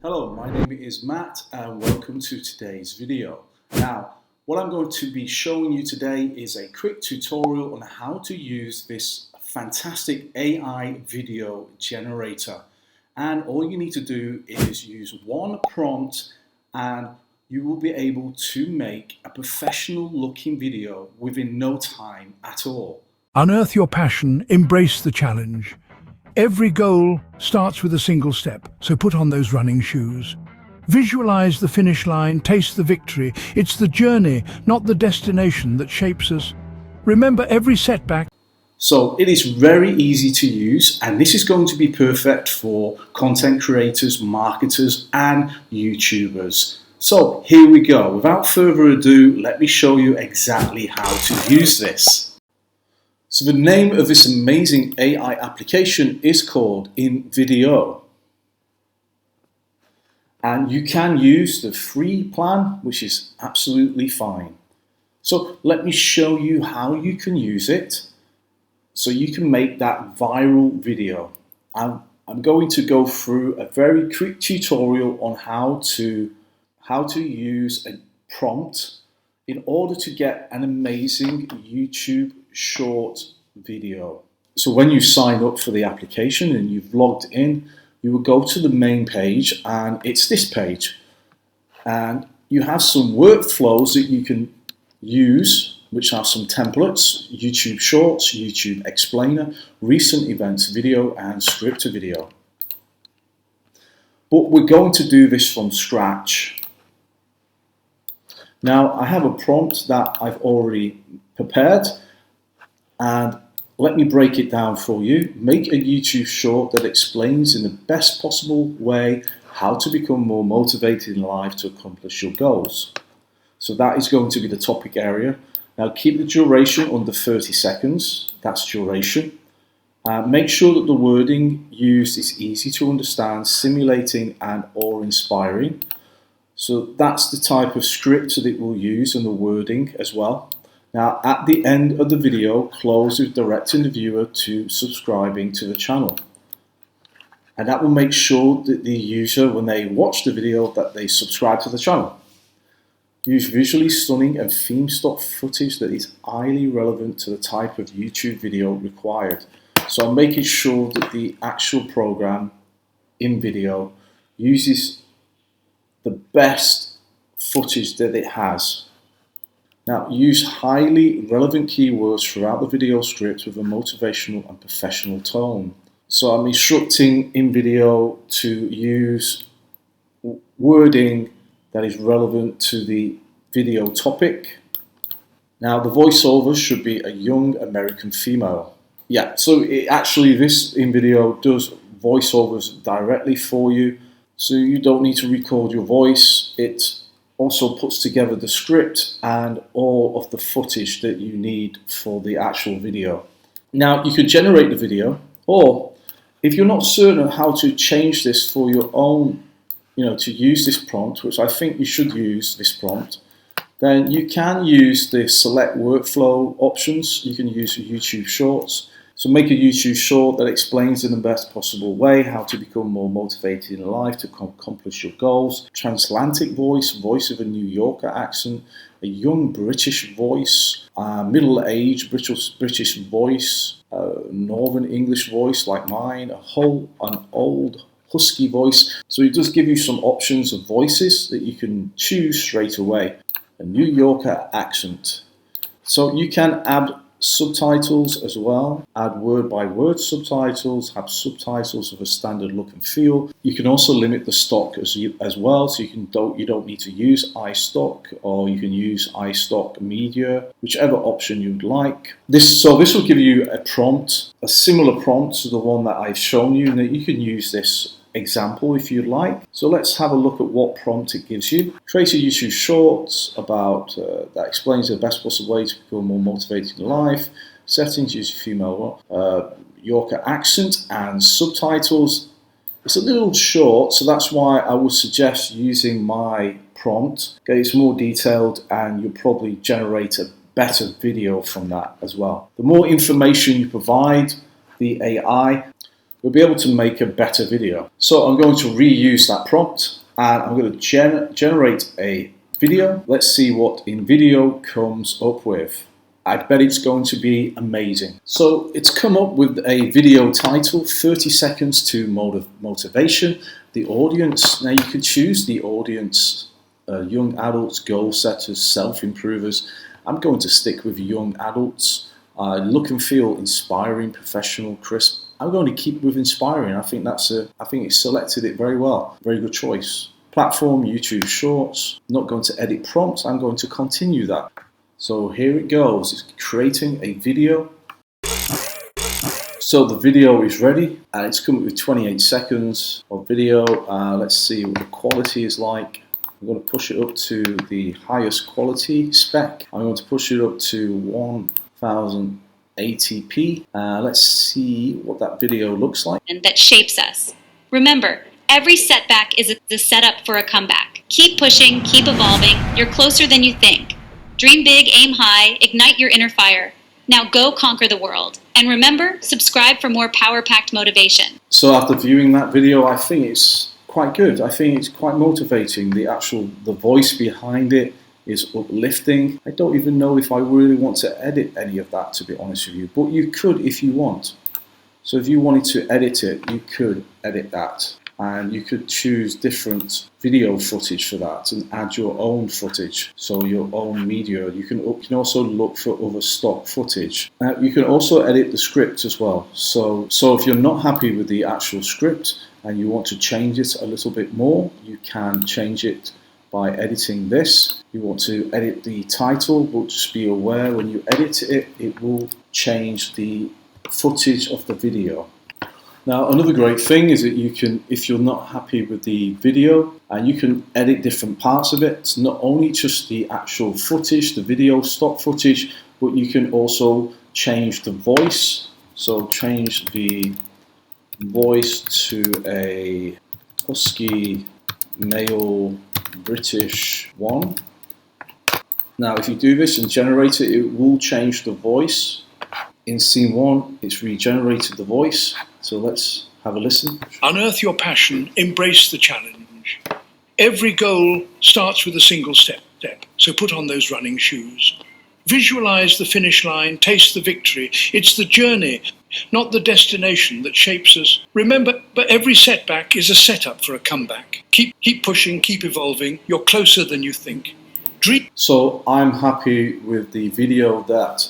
Hello, my name is Matt and welcome to today's video. Now, what I'm going to be showing you today is a quick tutorial on how to use this fantastic AI video generator. And all you need to do is use one prompt and you will be able to make a professional looking video within no time at all. Unearth your passion, embrace the challenge. Every goal starts with a single step, so put on those running shoes. Visualize the finish line, taste the victory. It's the journey, not the destination, that shapes us. Remember every setback. So it is very easy to use, and this is going to be perfect for content creators, marketers, and YouTubers. So here we go. Without further ado, let me show you exactly how to use this. So the name of this amazing AI application is called InVideo. And you can use the free plan, which is absolutely fine. So let me show you how you can use it so you can make that viral video. I'm going to go through a very quick tutorial on how to use a prompt in order to get an amazing YouTube short video. So when you sign up for the application and you've logged in, you will go to the main page, and it's this page. And you have some workflows that you can use, which have some templates: YouTube Shorts, YouTube Explainer, Recent Events Video, and Scripted Video. But we're going to do this from scratch. Now, I have a prompt that I've already prepared, and let me break it down for you. Make a YouTube short that explains in the best possible way how to become more motivated in life to accomplish your goals. So that is going to be the topic area. Now keep the duration under 30 seconds. That's duration. Make sure that the wording used is easy to understand, stimulating, and awe-inspiring. So that's the type of script that it will use, and the wording as well. Now at the end of the video, close with directing the viewer to subscribing to the channel. And that will make sure that the user, when they watch the video, that they subscribe to the channel. Use visually stunning and theme stock footage that is highly relevant to the type of YouTube video required. So I'm making sure that the actual program InVideo uses the best footage that it has. Now use highly relevant keywords throughout the video script with a motivational and professional tone. So I'm instructing InVideo to use wording that is relevant to the video topic. Now the voiceover should be a young American female. Yeah, so this InVideo does voiceovers directly for you. So you don't need to record your voice. It also puts together the script and all of the footage that you need for the actual video. Now you can generate the video, or if you're not certain of how to change this for your own, to use this prompt, which I think you should use this prompt, then you can use the select workflow options. You can use YouTube Shorts. So make a YouTube short that explains in the best possible way how to become more motivated in life to accomplish your goals. Transatlantic voice, voice of a New Yorker accent, a young British voice, middle-aged British voice, Northern English voice like mine, an old husky voice. So it does give you some options of voices that you can choose straight away. A New Yorker accent. So you can add subtitles as well, add word-by-word subtitles, have subtitles of a standard look and feel. You can also limit the stock as well, so you don't need to use iStock, or you can use iStock Media, whichever option you'd like. This will give you a prompt, a similar prompt to the one that I've shown you, and you can use this example if you'd like. So let's have a look at what prompt it gives you. Create a YouTube shorts about that explains the best possible way to become more motivated in life. Settings, use a female Yorker accent, and subtitles. It's a little short, so that's why I would suggest using my prompt. Okay, it's more detailed, and you'll probably generate a better video from that as well. The more information you provide the AI, we'll be able to make a better video. So I'm going to reuse that prompt and I'm going to generate a video. Let's see what InVideo comes up with. I bet it's going to be amazing. So it's come up with a video title, 30 seconds to motivation. The audience, now you could choose the audience, young adults, goal setters, self-improvers. I'm going to stick with young adults. Look and feel inspiring, professional, crisp. I'm going to keep with inspiring. I think it's selected it very well. Very good choice. Platform, YouTube Shorts. I'm not going to edit prompts. I'm going to continue that. So here it goes. It's creating a video. So the video is ready and it's come up with 28 seconds of video. Let's see what the quality is like. I'm going to push it up to the highest quality spec. I'm going to push it up to 1080p. Let's see what that video looks like. And that shapes us. Remember, every setback is the setup for a comeback. Keep pushing, keep evolving. You're closer than you think. Dream big, aim high, ignite your inner fire. Now go conquer the world. And remember, subscribe for more power-packed motivation. So after viewing that video, I think it's quite good. I think it's quite motivating. The voice behind it is uplifting. I don't even know if I really want to edit any of that, to be honest with you, but you could if you want. So if you wanted to edit it, you could edit that. And you could choose different video footage for that and add your own footage, so your own media. You can also look for other stock footage. You can also edit the script as well. So if you're not happy with the actual script and you want to change it a little bit more, you can change it by editing this. You want to edit the title, but just be aware when you edit it, it will change the footage of the video. Now, another great thing is that you can, if you're not happy with the video, you can edit different parts of it. It's not only just the actual footage, the video stock footage, but you can also change the voice. So change the voice to a husky male British one. Now, if you do this and generate it, it will change the voice. In scene 1, it's regenerated the voice. So let's have a listen. Unearth your passion, embrace the challenge. Every goal starts with a single step, so put on those running shoes. Visualize the finish line, taste the victory. It's the journey, not the destination, that shapes us. Remember, but every setback is a setup for a comeback. Keep pushing, keep evolving. You're closer than you think. So I'm happy with the video that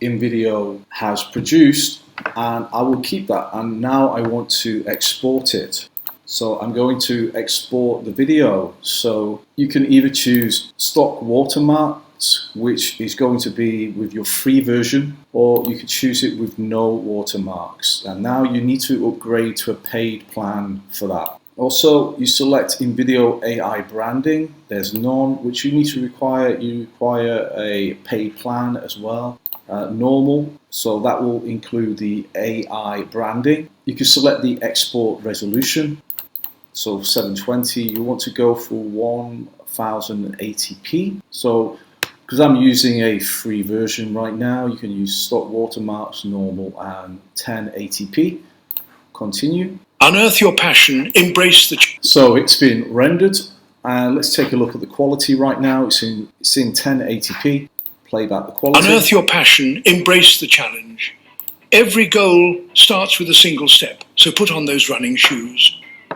InVideo has produced, and I will keep that, and now I want to export it. So I'm going to export the video. So you can either choose stock watermarks, which is going to be with your free version, or you could choose it with no watermarks. And now you need to upgrade to a paid plan for that. Also, you select InVideo AI branding. There's none, which you need to require. You require a paid plan as well. Normal, so that will include the AI branding. You can select the export resolution. So 720, you want to go for 1080p. So because I'm using a free version right now, you can use stock watermarks, normal, and 1080p. Continue. Unearth your passion, embrace the... So it's been rendered, and let's take a look at the quality right now. It's in 1080p. Play back the quality. Unearth your passion, embrace the challenge. Every goal starts with a single step, so put on those running shoes.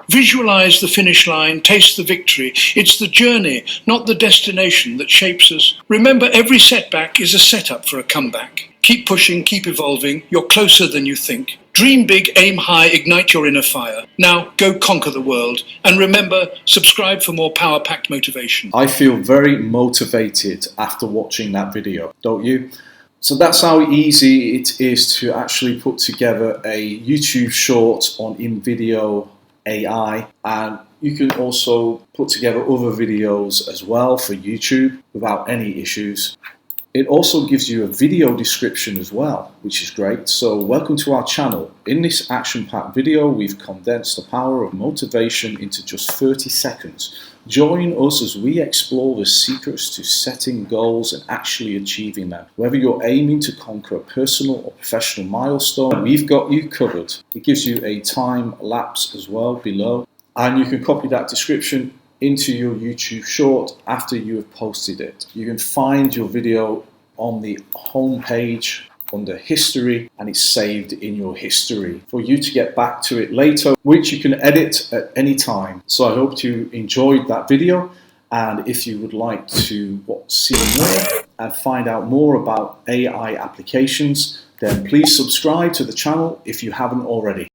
Visualize the finish line, taste the victory. It's the journey, not the destination, that shapes us. Remember, every setback is a setup for a comeback. Keep pushing, keep evolving. You're closer than you think. Dream big, aim high, ignite your inner fire. Now, go conquer the world. And remember, subscribe for more power-packed motivation. I feel very motivated after watching that video, don't you? So that's how easy it is to actually put together a YouTube short on InVideo AI, and you can also put together other videos as well for YouTube without any issues. It also gives you a video description as well, which is great. So welcome to our channel. In this action-packed video, we've condensed the power of motivation into just 30 seconds. Join us as we explore the secrets to setting goals and actually achieving them. Whether you're aiming to conquer a personal or professional milestone, we've got you covered. It gives you a time lapse as well below, and you can copy that description into your YouTube short after you have posted it. You can find your video on the home page under history, and it's saved in your history for you to get back to it later, which you can edit at any time. So I hope you enjoyed that video, and if you would like to see more and find out more about AI applications, then please subscribe to the channel if you haven't already.